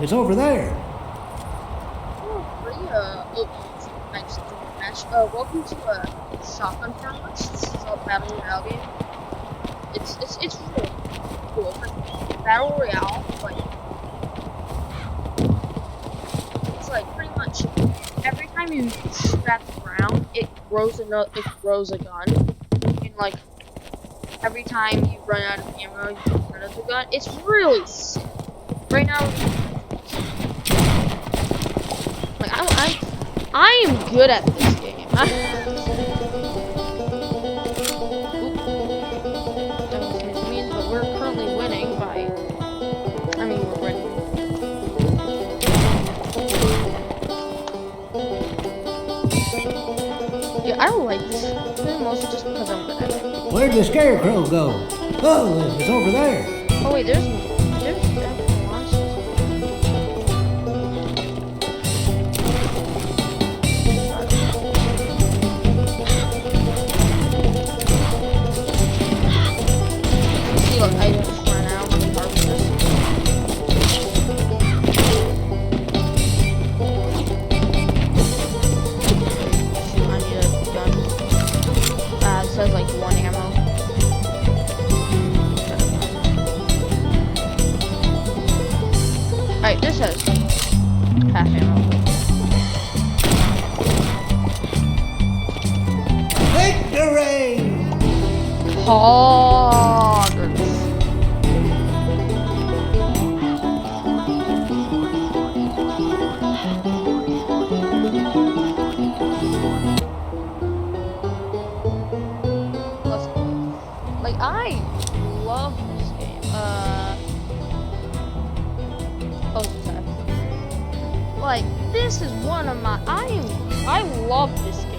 it's over there. Oh, pretty, nice to match. Welcome to, Shotgun Farmers. This is a Battle Royale game. It's really cool. It's like Battle Royale, it's like pretty much every time you shoot at the ground, it grows a gun. And like, every time you run out of ammo, you get rid of the gun. It's really sick. Right now, like I am good at this game. But we're currently winning by. I mean, we're winning. Yeah, I don't like this mostly just because I'm good at it. Where'd the scarecrow go? Oh, it's over there. Oh wait, there's monsters. See, look, I just ran out of the harvesters. Shoot, I need a gun. It says like 1 ammo. Alright, this says half ammo. Victory! Hoggers. Like, I love this game. Like, this is one of my. I love this game.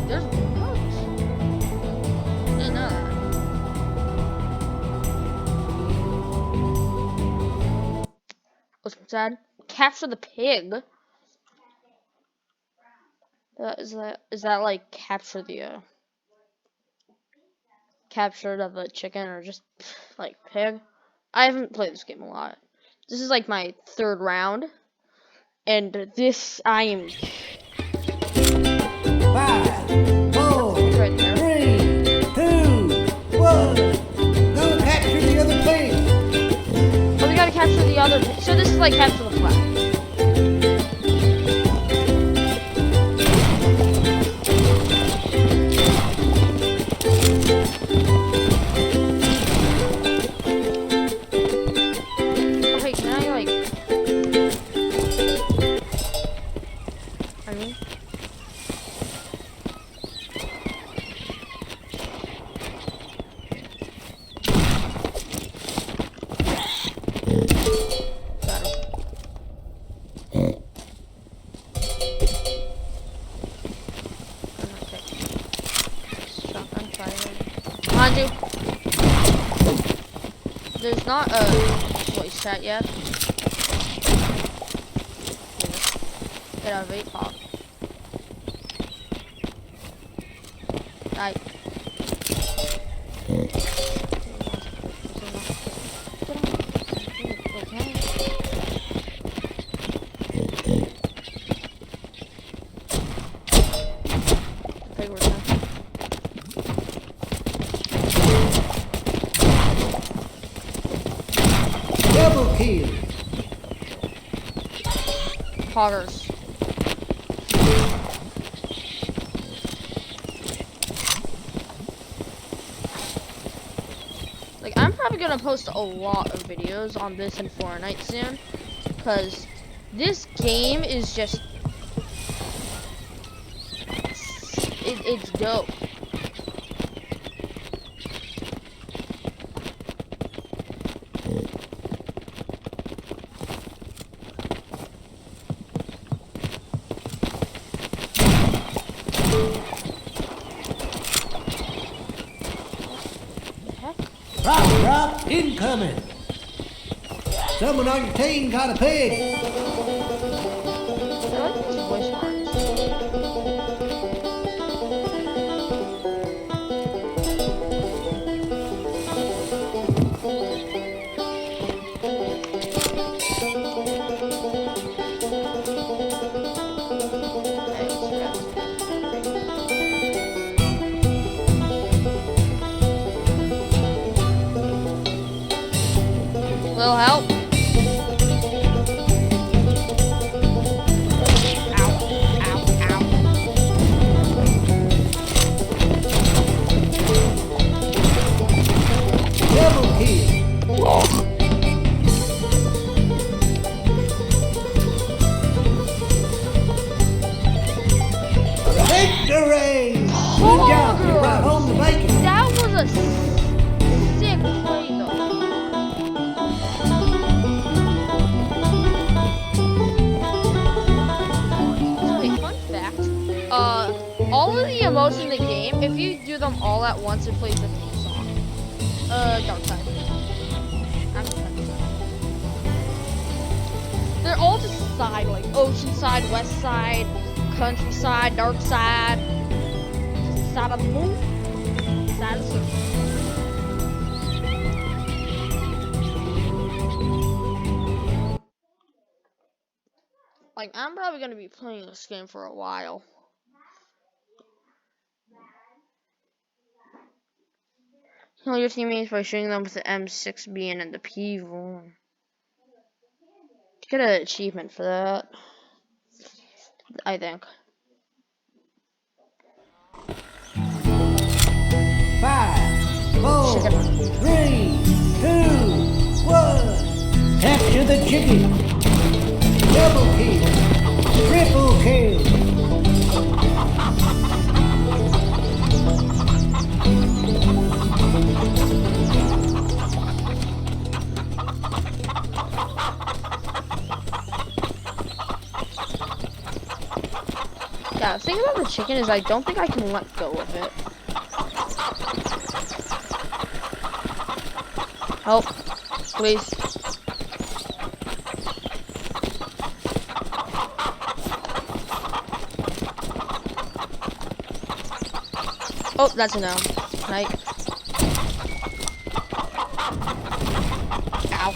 There's bugs. Didn't know that. What's sad? Capture the pig. Is that like capture the capture of a chicken or just like pig? I haven't played this game a lot. This is like my 3rd round, and this I am. 5, 4, Right there. 3, 2, 1. Go capture the other pig. Oh, we gotta capture the other. So this is like capture the flag. Okay, can I like? I mean. Got him. Shotgun fire. Come on, dude. There's not a voice chat yet. Get out of 8 pop. Double kill. Poggers. Like, I'm probably gonna post a lot of videos on this and Fortnite soon, because this game is just, it's dope. Drop incoming. Someone on your team got a pig. I like these voice lines. Little help. Ow, ow, ow. Double kill. Victory! Good job. You brought home the bacon. That was a sick play, though. So, wait, fun fact. All of the emotes in the game, if you do them all at once, it plays the theme song. Dark Side. I'm just trying to say. They're all just side, like ocean side, west side, countryside, dark side, side of the moon, side of the sun. Like, I'm probably gonna be playing this game for a while. Kill your teammates by shooting them with the M6B and then the P1. Get an achievement for that, I think. 5, 4, 3, 2, 1. Capture the chicken. Double kill. Triple kill. Yeah, the thing about the chicken is I don't think I can let go of it. Help, please. Oh, that's a no. Right. Ow.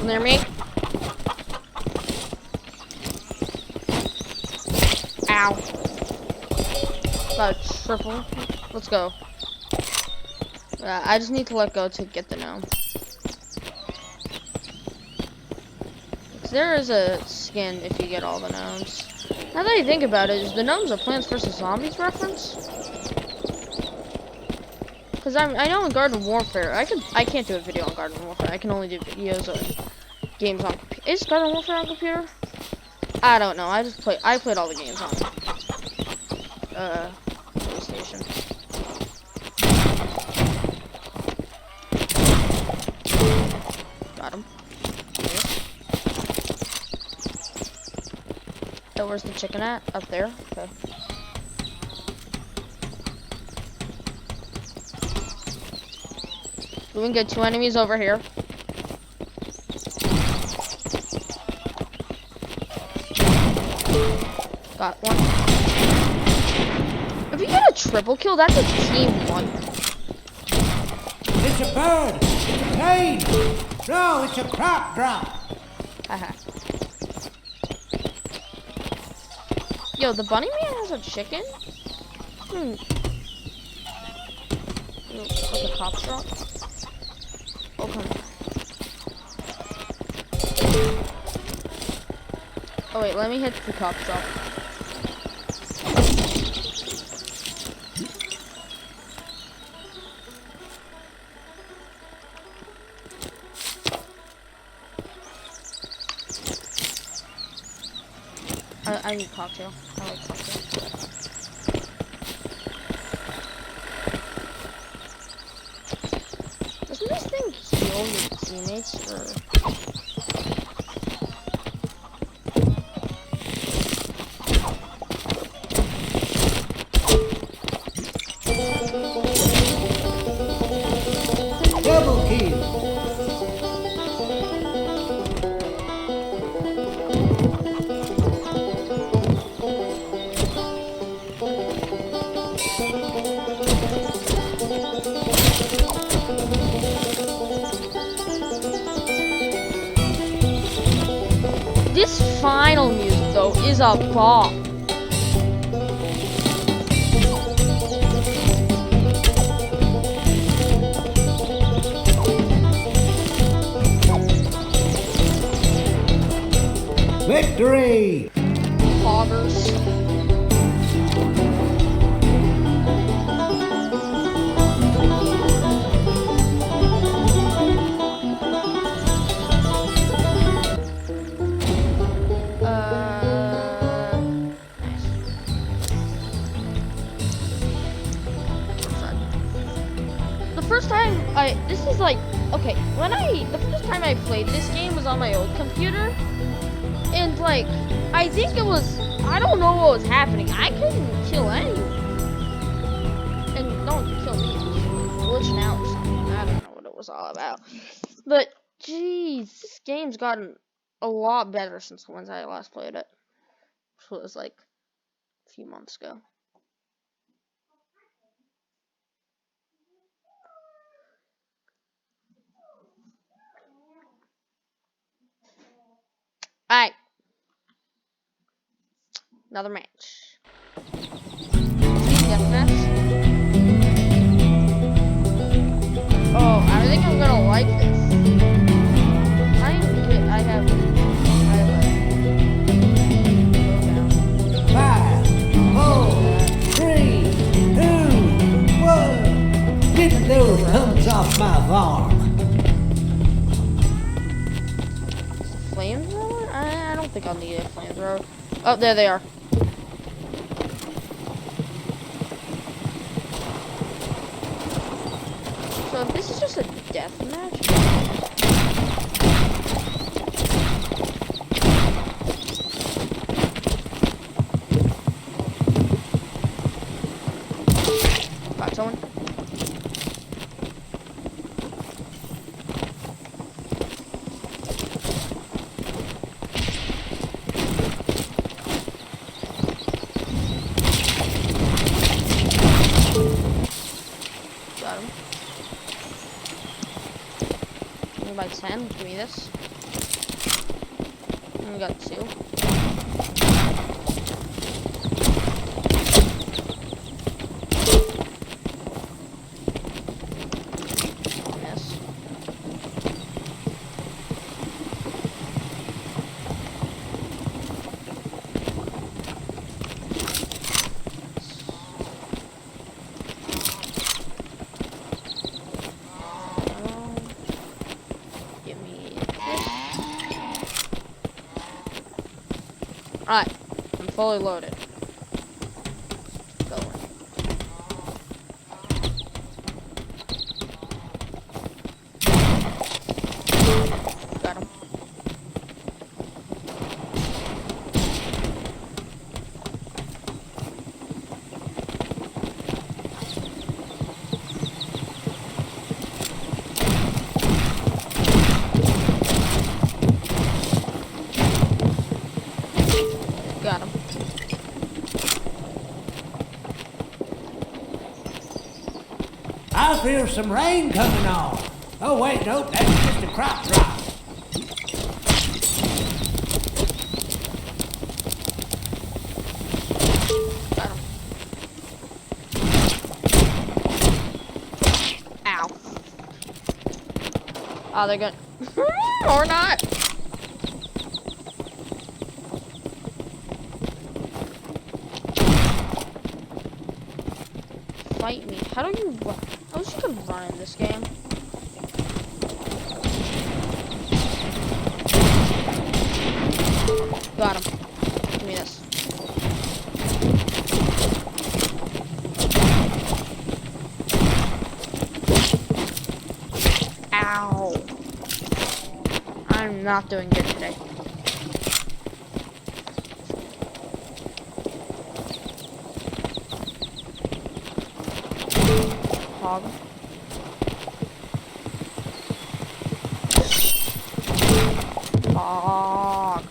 Near me. Ow. About triple. Let's go. I just need to let go to get the gnome. There is a skin if you get all the gnomes. Now that I think about it, is the gnomes a Plants vs Zombies reference? Because I know in Garden Warfare, I can't do a video on Garden Warfare. I can only do videos on games on. Is Garden Warfare on computer? I don't know. I played all the games on PlayStation. Got him. So where's the chicken at? Up there? Okay. Doing good. 2 enemies over here. Got one. If you get a triple kill, that's a team one. It's a bird. It's a plane. No, it's a crop drop. Haha. Yo, the bunny man has a chicken? Like a cop drop? Okay. Oh wait, let me hit the cop drop. I need cocktail. I like cocktail. Doesn't this thing kill your teammates or? Double kill. This final music though is a bomb. Victory! Poggers. Nice. The first time this is like, okay, the first time I played this game was on my old computer, and like, I think it was, I don't know what was happening. I couldn't kill anyone. And don't kill me, it was glitching out or something. I don't know what it was all about. But, jeez, this game's gotten a lot better since the ones I last played it. Which was like a few months ago. Alright. Another match. Deathmatch. Oh, I think I'm gonna like this. I have Five, four, three, two, one. Get those humps off my farm. flamethrower? I don't think I'll need a flamethrower. Oh, there they are. So if this is just a death match. Got someone. Got him. By 10, give me this. And we got 2. Yes. Alright, I'm fully loaded. Going. Got him. Got him. I feel some rain coming on. Oh wait, nope, that's just a crop drop. Got him. Ow. Oh, they're good. Or not. Fight me. How do you run? I wish you could run in this game. Got him. Give me this. Ow. I'm not doing good today. Hog. Hog.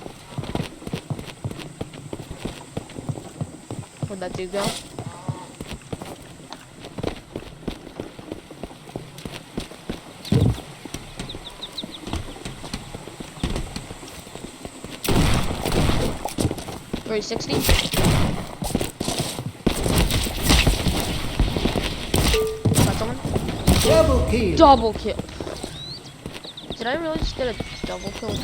Where'd that dude go? Where is 60? Double kill. Double kill. Did I really just get a double kill?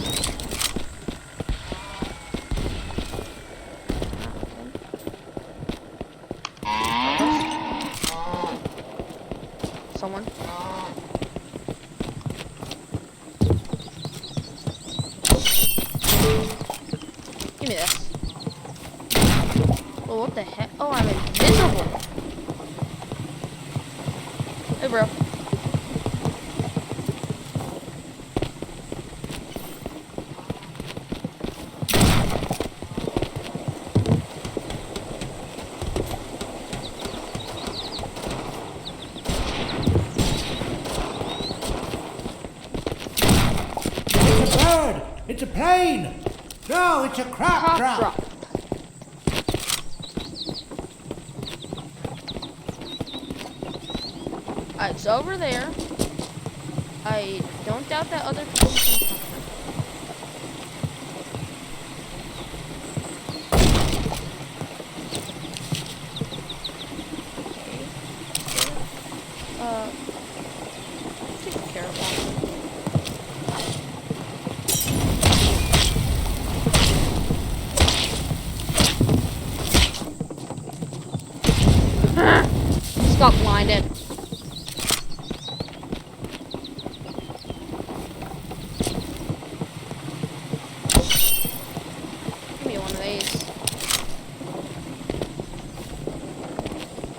Give me this. Oh, what the heck? Oh, I'm invisible. Hey, bro. It's a bird! It's a plane! No, it's a crop drop! Alright, it's over there. I don't doubt that other people can come. Take care of that. Just got blinded. Give me one of these.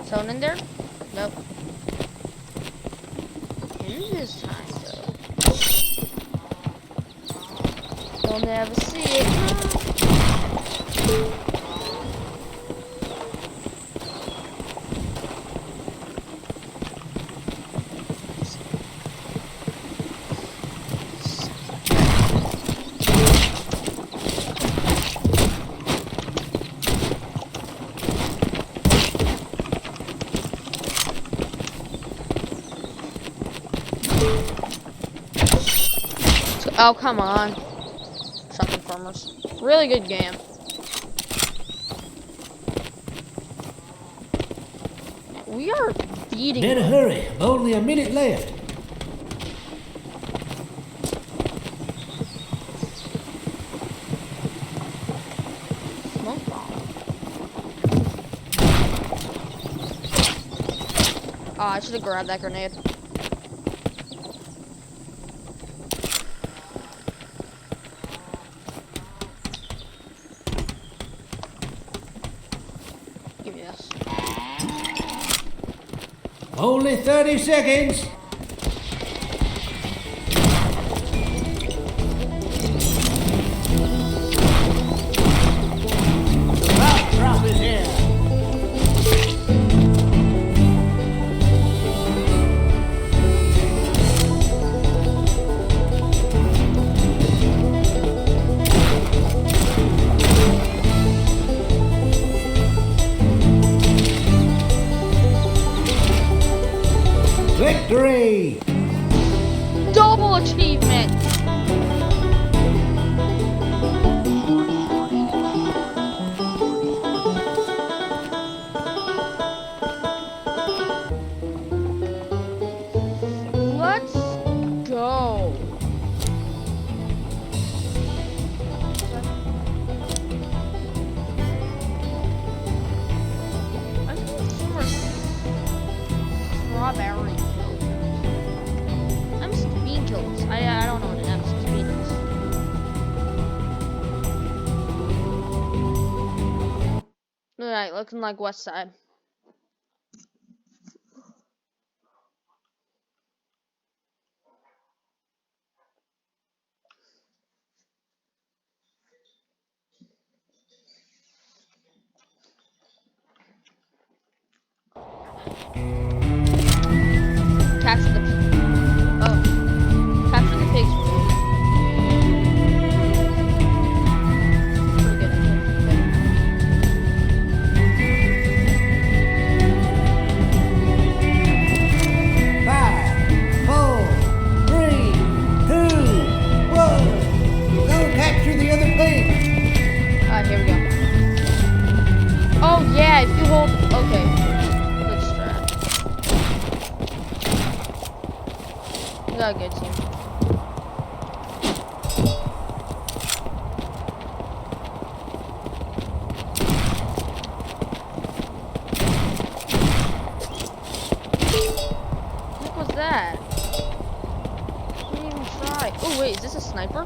Someone in there? Nope. In this time, though. You'll never see it. Oh, come on. Shopping farmers. Really good game. We are beating In a them. hurry, only a minute left. Smoke bomb. Oh, I should have grabbed that grenade. Give me this. Only 30 seconds. Crop drop is here. Victory! Double achievement! Let's go. I think some more strawberry kills. I'm just bean kills. I don't know what an M6 bean is. Alright, looking like West Side. Capture the capture the pigs. Pretty good. Five, four, three, two, one. Go capture the other pig. Alright, here we go. Oh yeah, if you hold okay. Good strat. You got a good team. What was that? Why? Oh wait, is this a sniper?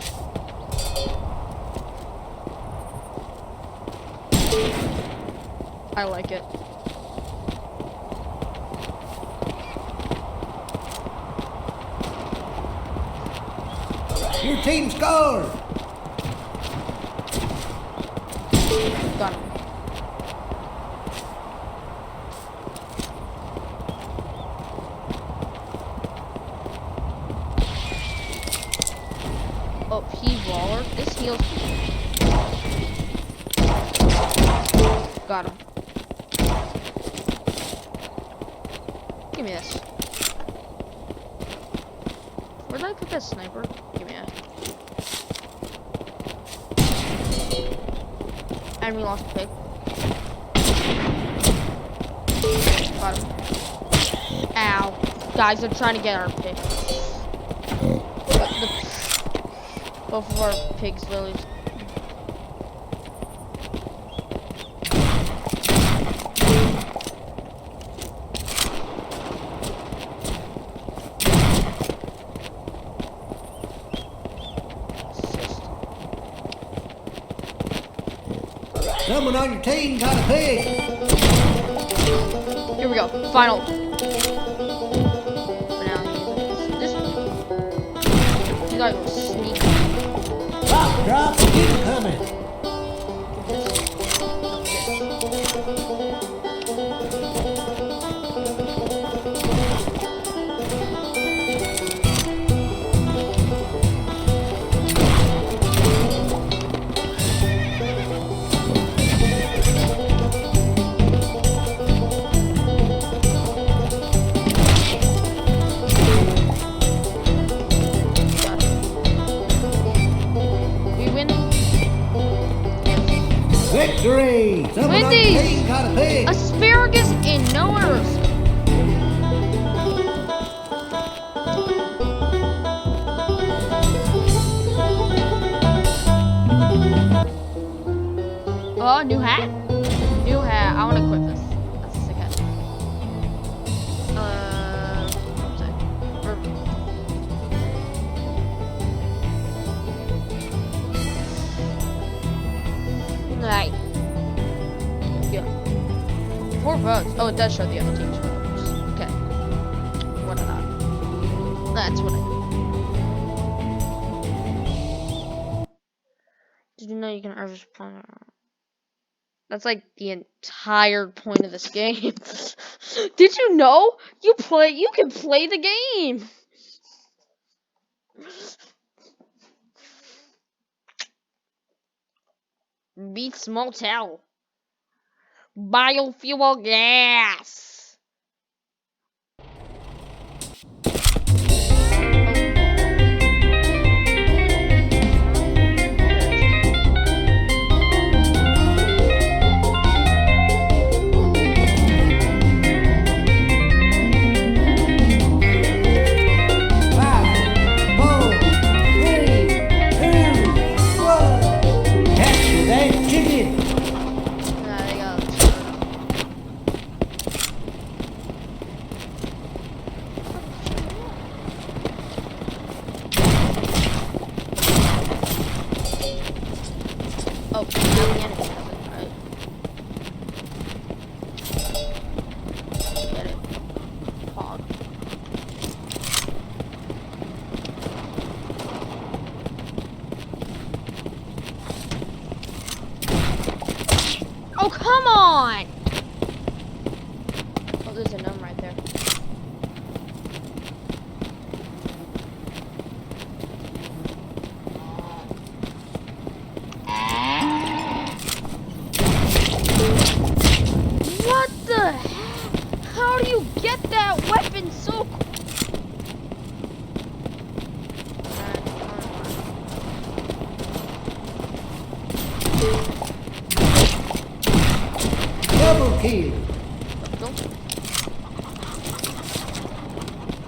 I like it. Your team scored. Got him. Oh, he waller. This heals. Got him. Give me this. Where did I put that sniper? Give me that. And we lost the pig. Got him. Ow. Guys, they're trying to get our pig. Both of our pigs literally. Someone on your team got a pig. Here we go. Final. This. You gotta go sneak. Drop, keep coming. Victory! Someone on your team got a pig. Asparagus and no arrows. Oh, new hat? New hat. I want to equip this. That's a sick hat. What was it? Right. Yeah. 4 votes. Oh, it does show the other team's votes. Okay. What not? That's what I do. Did you know you can harvest planet? That's like the entire point of this game. Did you know? You can play the game. Beats Motel. Biofuel gas. Oh, now the enemy has it, right? Get it. Hog. Oh, come on! Oh, there's a gnome right there. What the heck? How do you get that weapon so quick? Double kill.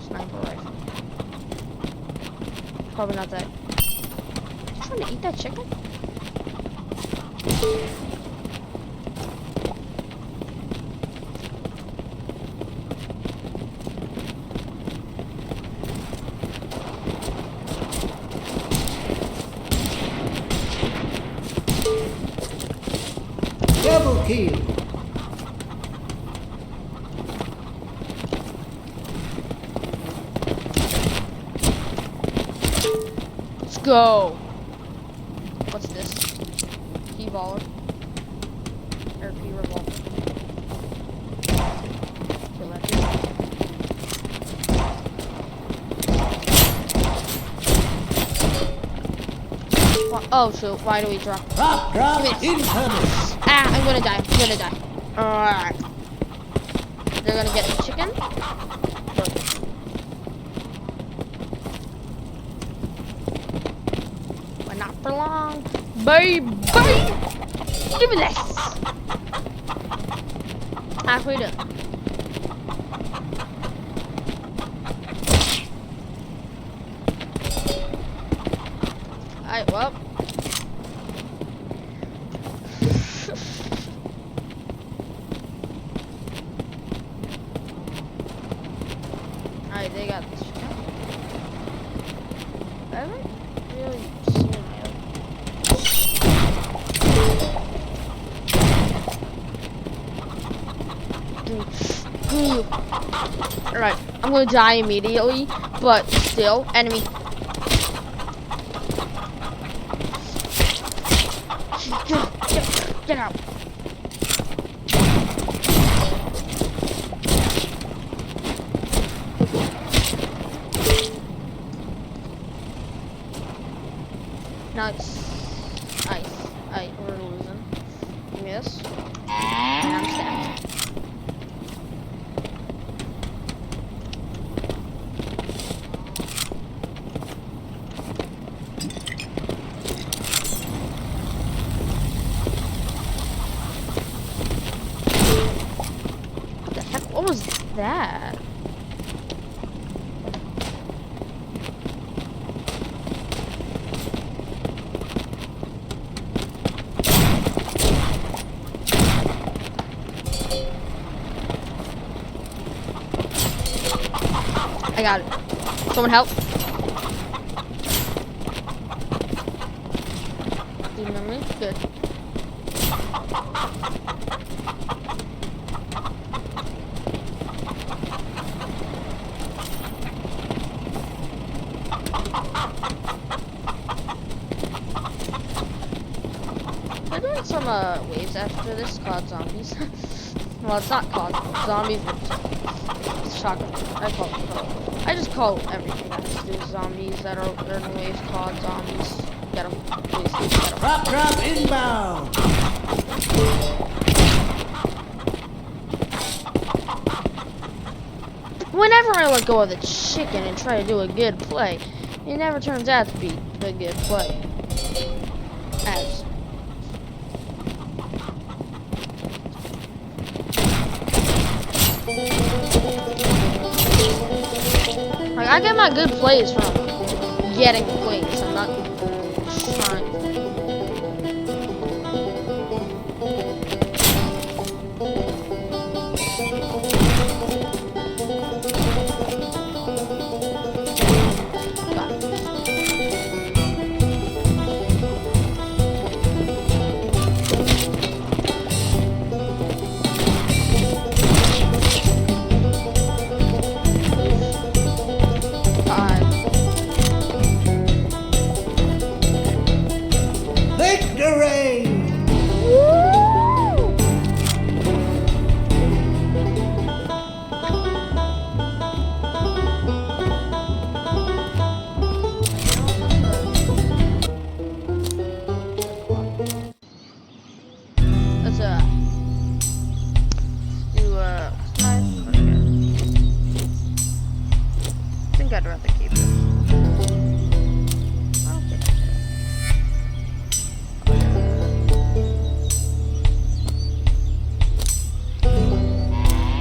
Sniper rifle. Probably not that. You trying to eat that chicken? kill. Let's go. What's this? Key baller. Or key revolver. Kill that dude. Oh, so why do we drop? Rock drop Miss. incoming. Ah, I'm gonna die. I'm gonna die. Alright. They're gonna get the chicken. But not for long. Bye bye. Give me this. Halfway done. Alright, well. Alright, they got this. I haven't really seen it. Alright, I'm gonna die immediately, but still, enemy. Get out. Nice. Nice. Alright, we're losing. Miss. And I'm stacked. What the heck? What was that? I got it. Someone help. Do you remember me? Good. We're doing some waves after this called zombies. Well, it's not called zombies, it's shotgun. I just call everything that has to do with zombies that are in waves called zombies. Get them. Please, get them. Rock drop inbound. Whenever I let go of the chicken and try to do a good play, it never turns out to be a good play. As like, I get my good plays from getting plays. I'm not trying. Got it. Victory! Woo! Let's do I think I'd rather keep it. Okay.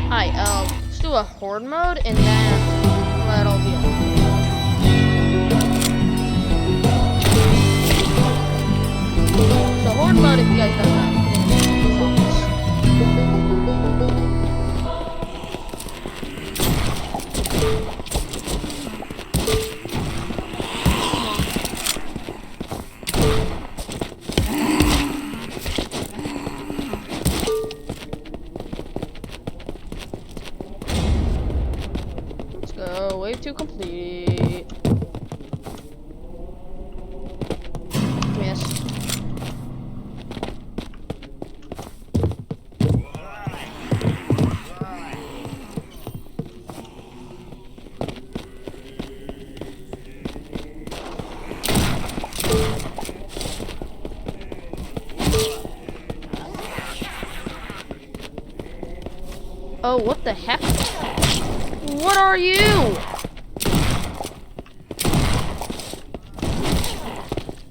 Alright, let's do a horde mode and then that'll be all. So horde mode, if you guys don't know. Oh, what the heck? What are you?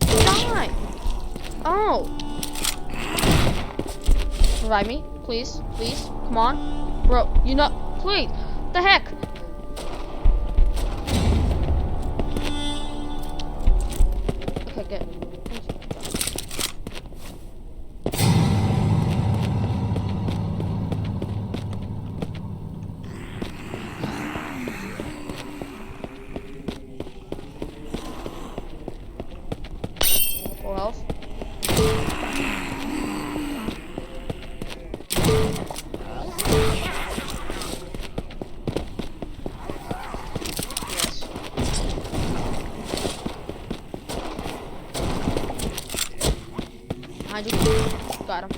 Die! Oh! Revive me, please, please, come on. Bro, you know, please, the heck? Okay, good. Full health. Yes. Behind you. Got him.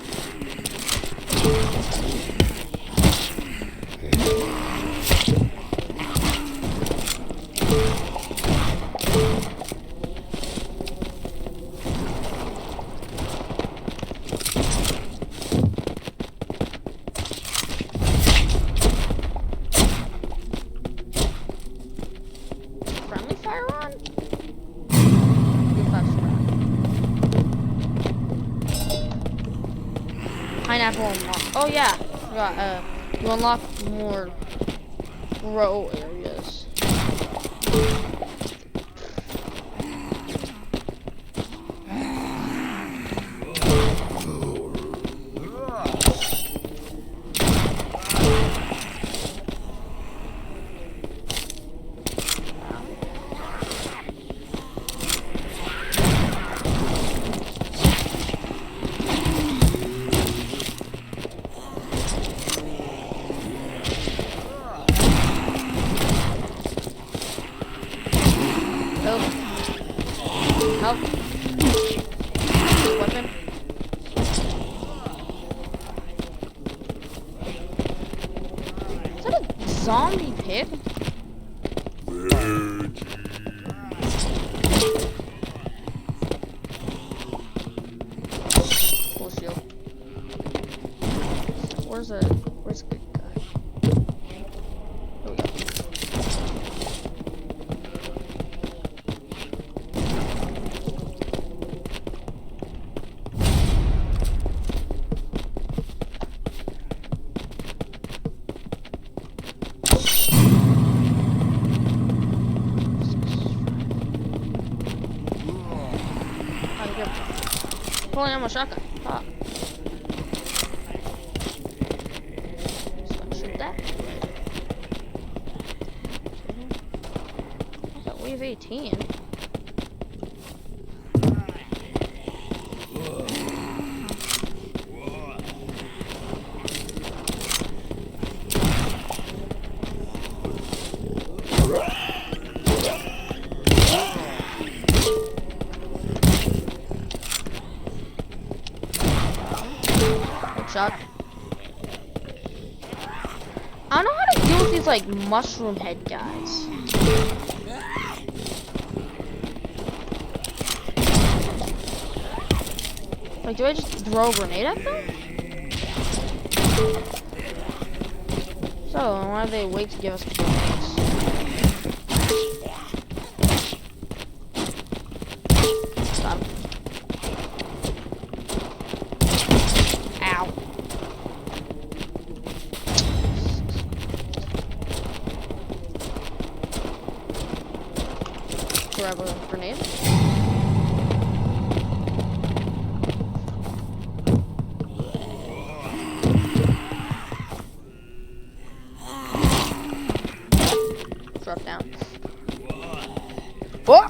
Friendly fire on? Good fast fire. Pineapple unlock. Oh yeah, forgot. You unlock more grow areas. Help. Weapon. Is that a zombie pig? Full shield. Where's the good guy? There we go. Pulling out my shotgun. Ah. Just gonna shoot that. I got wave 18. Shot. I don't know how to deal with these like mushroom head guys. Like, do I just throw a grenade at them? So, why do they wait to give us grenades? Got him. Ow. Grab a grenade. Drop down. Oh!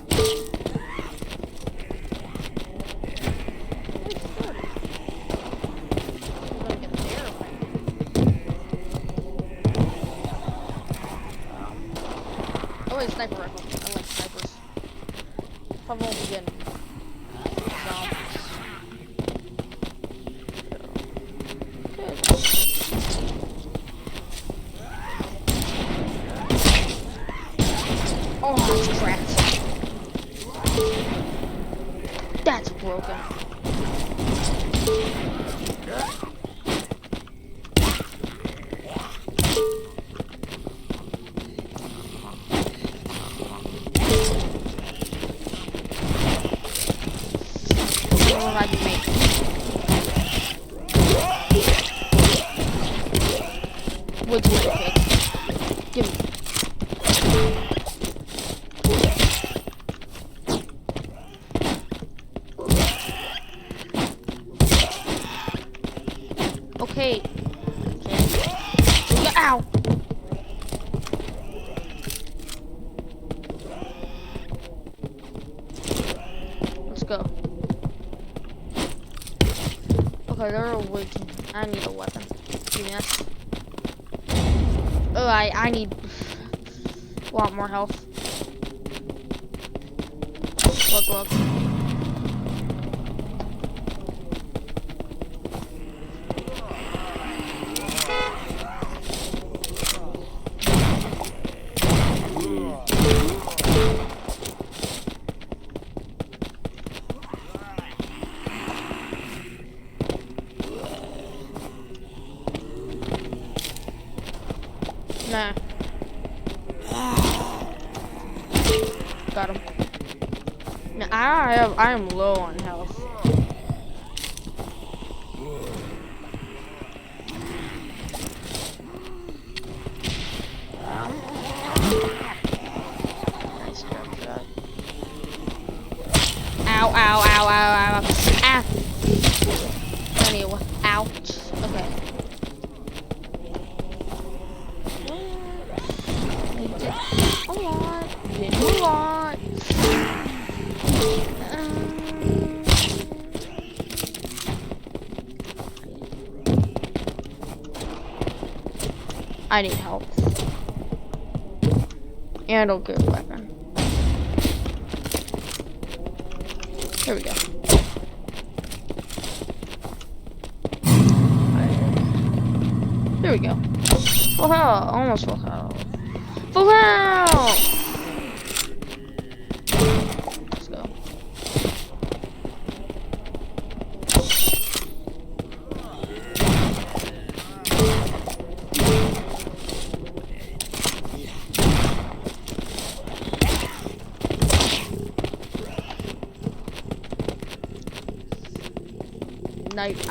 Oh wait, sniper rifle. I like snipers. Probably won't be getting zombies. Good. Oh, that's cracked. That's broken. go. Okay, there are way too. I need a weapon. Give me this. Oh, I need a lot more health. Look. Nah. Got him. Nah, I am low on health. Nice grab shot. Ow. Ah. Anyway, ouch. Okay. Did a lot. I need help. And a good weapon. Here we go. Here we go. Full health. Almost full health. Full health! Let's go.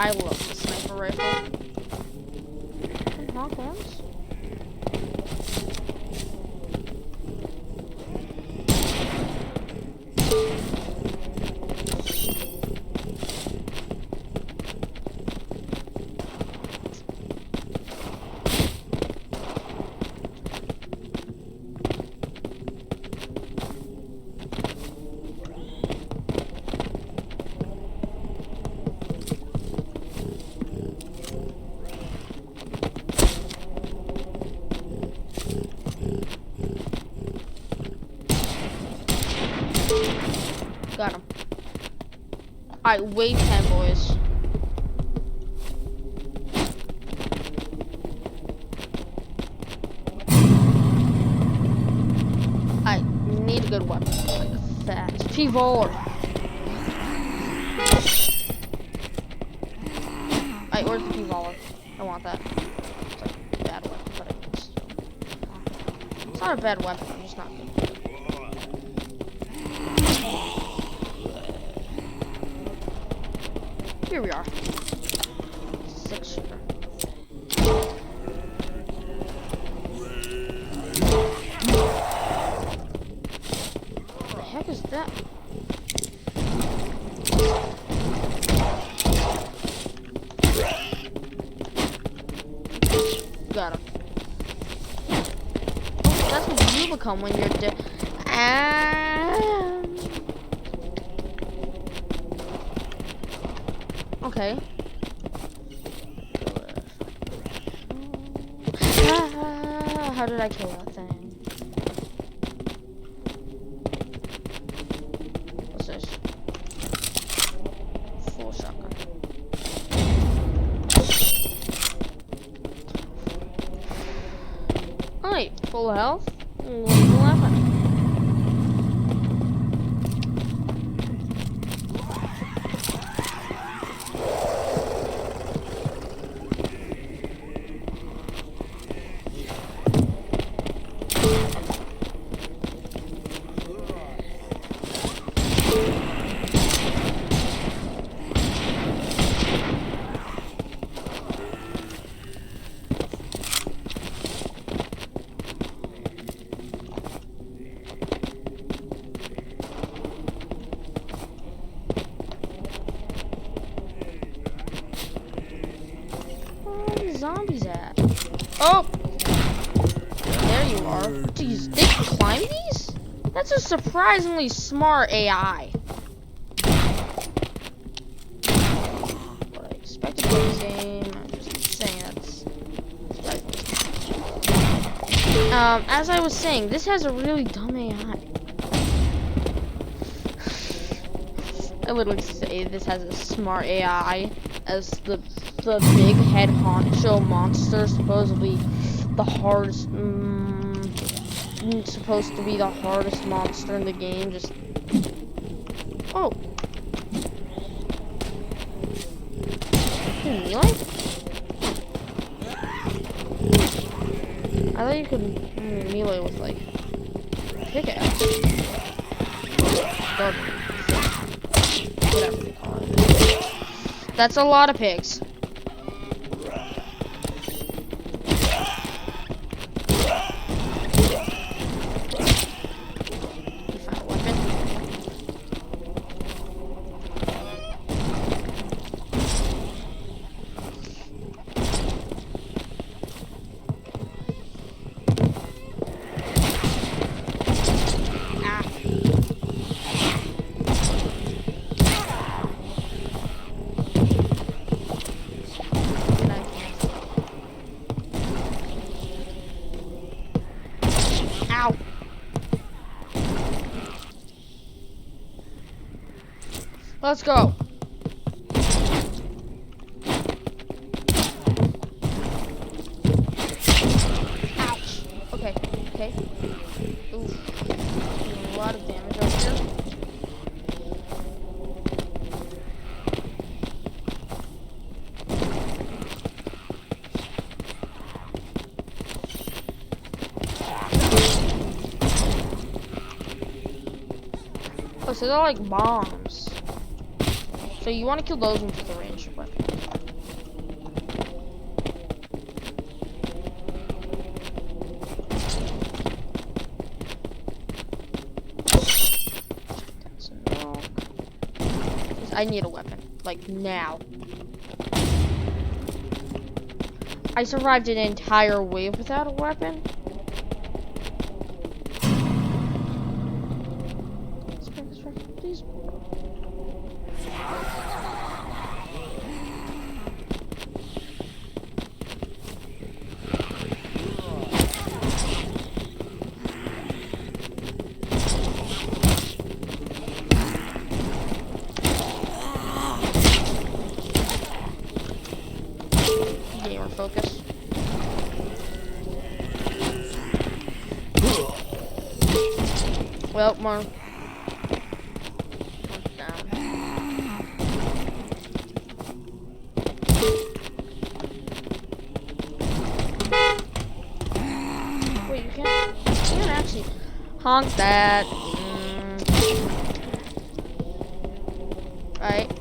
I love the sniper rifle. Knock once. Got him. Alright, wave 10, boys. I need a good weapon. Like fast. P-Vol. Alright, where's the P-Vol? I want that. It's like a bad weapon, but I can still. It's not a bad weapon, I'm just not good. Here we are. 6-shooter. What the heck is that? Got him. Oh, that's what you become when you're dead. Okay. How did I kill that thing? What's this? Full shotgun. Alright, full health. Level 11. Zombies at? Oh! There you are. Jeez, they can climb these? That's a surprisingly smart AI. expect to play this game. I'm just saying that's as I was saying, this has a really dumb AI. I literally say this has a smart AI as the big head honcho monster, supposedly the hardest, supposed to be the hardest monster in the game. Just oh, melee? I thought you could melee with like pickaxe. Whatever they call it. That's a lot of pigs. You found a weapon. Ow. Let's go. Ouch. Okay, okay. Oof. A lot of damage over here. Oh, so they're like bombs. So you want to kill those ones with a ranged weapon. That's milk. I need a weapon, like now. I survived an entire wave without a weapon. Please. Gamer focus. Well, more. Wait, you can't actually honk that. Right.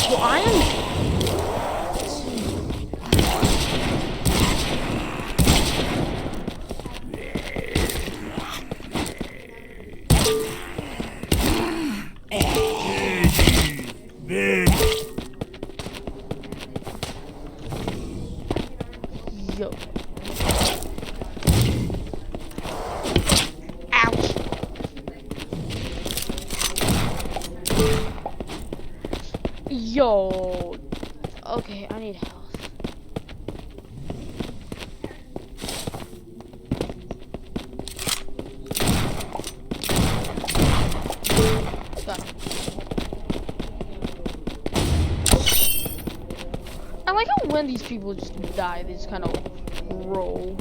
Well, I am. Yo. Ouch. Yo. Okay, I need health. Got him. I like how when these people just die, they just kind of roll.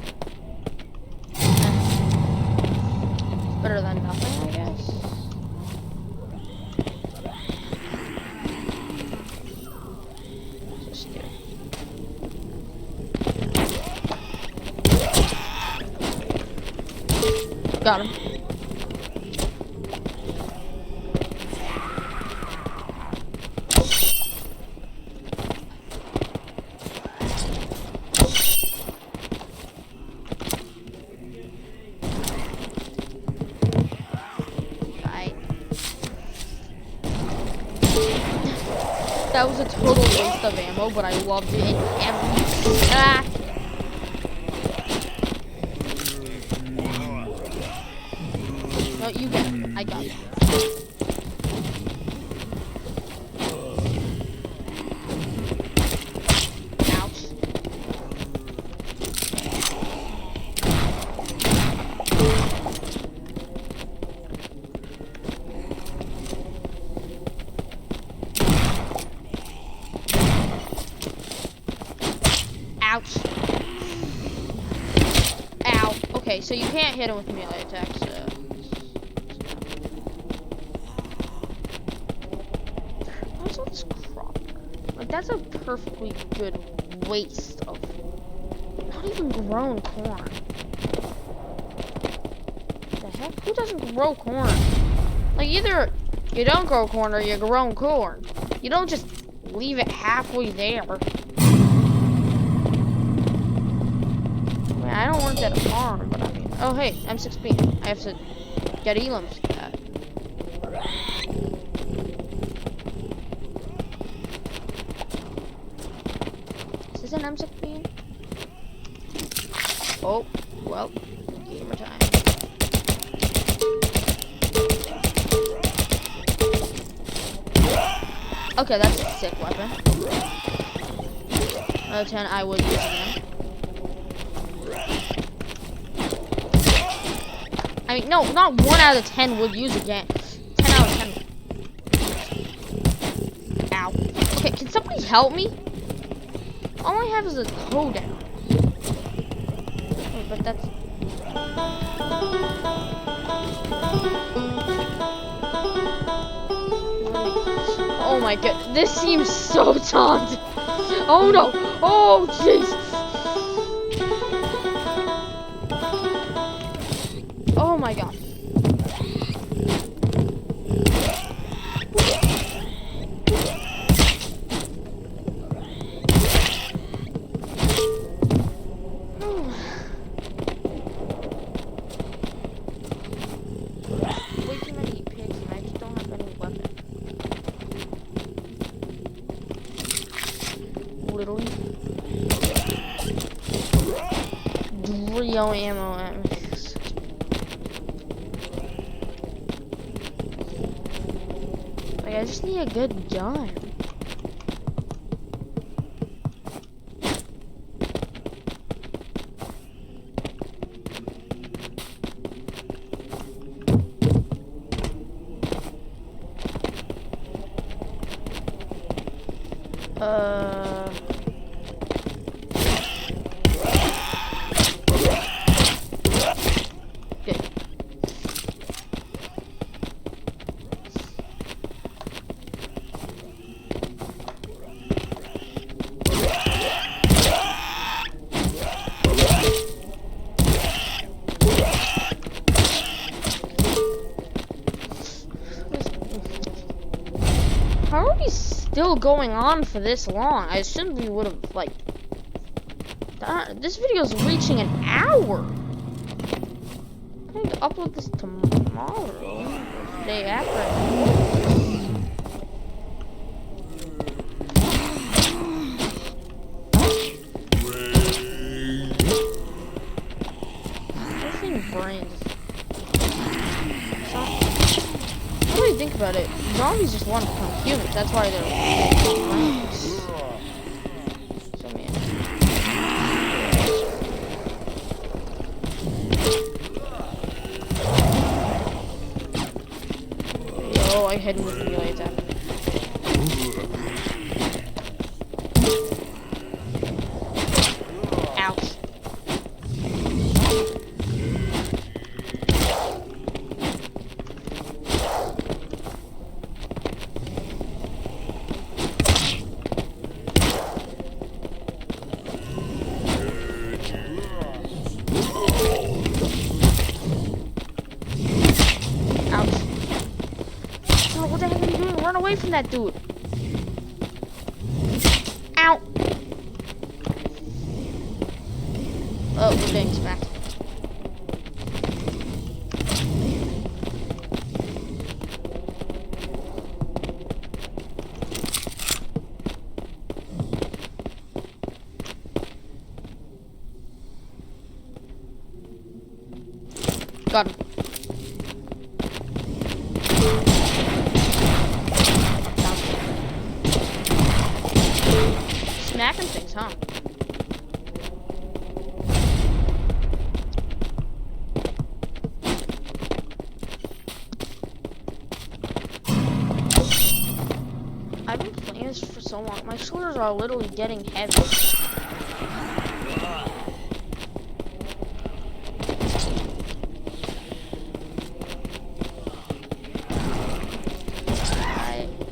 It's better than nothing, I guess. Just do. Got him. That was a total waste of ammo, but I loved it in every second. No, you get it. I got it. Ouch. Ouch. Ow. Okay, so you can't hit him with melee attacks. What's all this crop? Like, that's a perfectly good waste of not even grown corn. The heck? Who doesn't grow corn? Like, either you don't grow corn or you grow corn. You don't just leave it halfway there. I don't work at a farm, but I mean, oh hey, M6B. I have to get elims for that. Is this an M6B? Oh, well, gamer time. Okay, that's a sick weapon. Another 10 I would use again. I mean, no, not 1 out of 10 would use again. 10 out of 10. Ow. Okay, can somebody help me? All I have is a toe down. Wait, but that's... Oh my god, this seems so taunted. Oh no! Oh jeez! Oh my god. Way too many pigs and I just don't have any weapon. Literally. 3 ammo at me. Like, I just need a good gun. Good. How are we still going on for this long? I assumed we would have, like... This video's reaching an hour. I need to upload this tomorrow. The day after. This thing brains. When you think about it, zombies just want to become humans. That's why they're brains. So man. Oh, I hit him with the melee attack. Ouch. What the heck are you doing? Run away from that dude. Ow. Oh, we're getting smacked. I've been playing this for so long. My shoulders are literally getting heavy.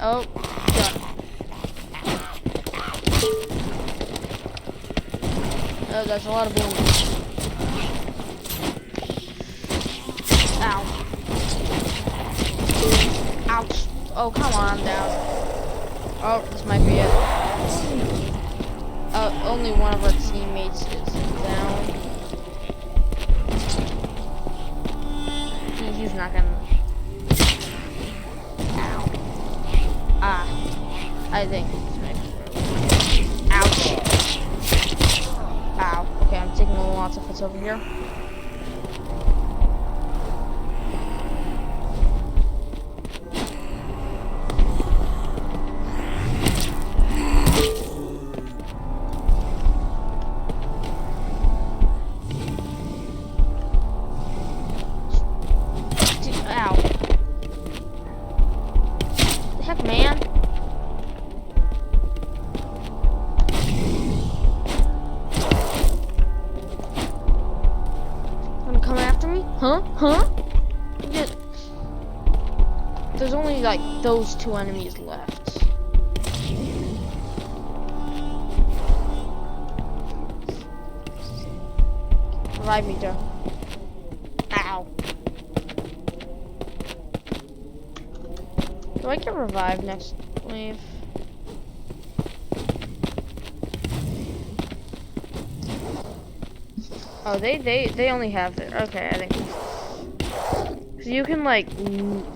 Oh, done. Oh, that's a lot of bullets. Ow. Ouch. Oh, come on, I'm down. Oh, this might be it. Only one of our teammates is down. He's not gonna... Ow. Ah. I think this might be... Ouch. Ow. Okay, I'm taking lots of hits over here. Huh? Yeah. There's only like those two enemies left. Revive me, Joe. Ow. Do I get revived next wave? Oh, they only have it. Okay, I think. So you can like,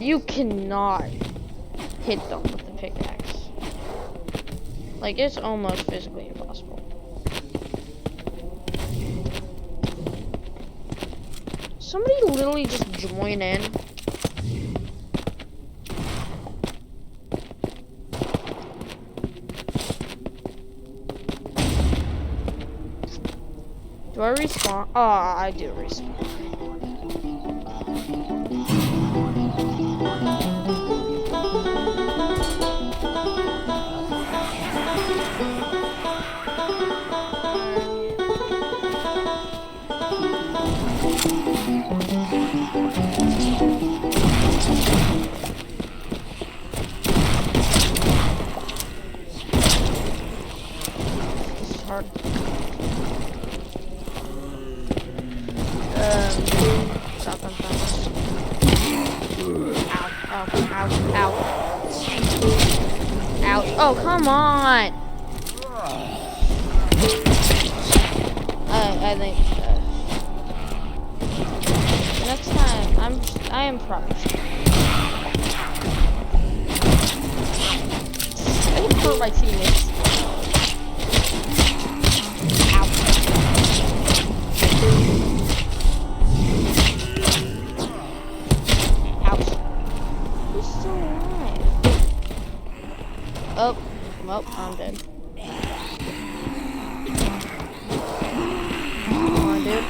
you cannot hit them with the pickaxe. Like, it's almost physically impossible. Somebody literally just join in. Do I respawn? Oh, I do respawn. This is hard. Stop them. Ow. Ouch. Oh, come on. I think next time I am promised. I didn't hurt my teammates. Oh, well, I'm dead. Come on, dude.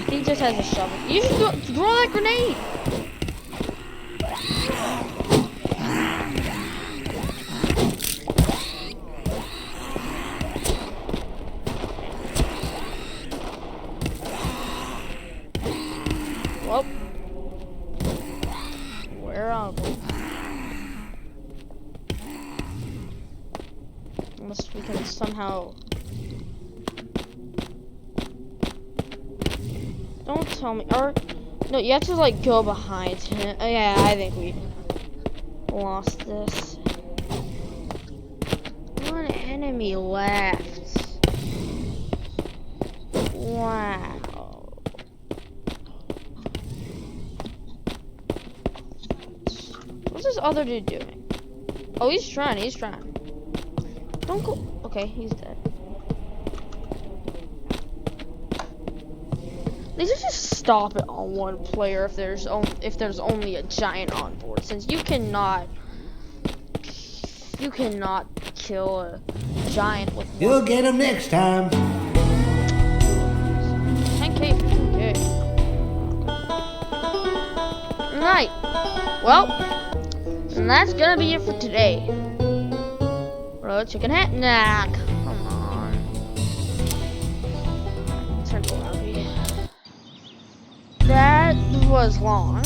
He just has a shovel. You should throw that grenade! Well. Unless we can somehow... Don't tell me. Or no, you have to like go behind him. Oh, yeah, I think we lost this. One enemy left. Wow. What's this other dude doing? Oh, he's trying. Don't go. Okay, he's dead. They should just stop it on one player if there's only a giant on board, since you cannot kill a giant with one. You'll get him next time. 10K, 15K. No, night. Well, and that's gonna be it for today. Road chicken hat? Nah, come on. Central Lobby. That was long,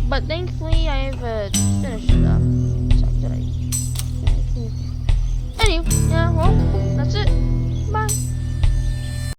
but thankfully I've finished it up. So did I? Anyway, yeah, well, that's it. Bye.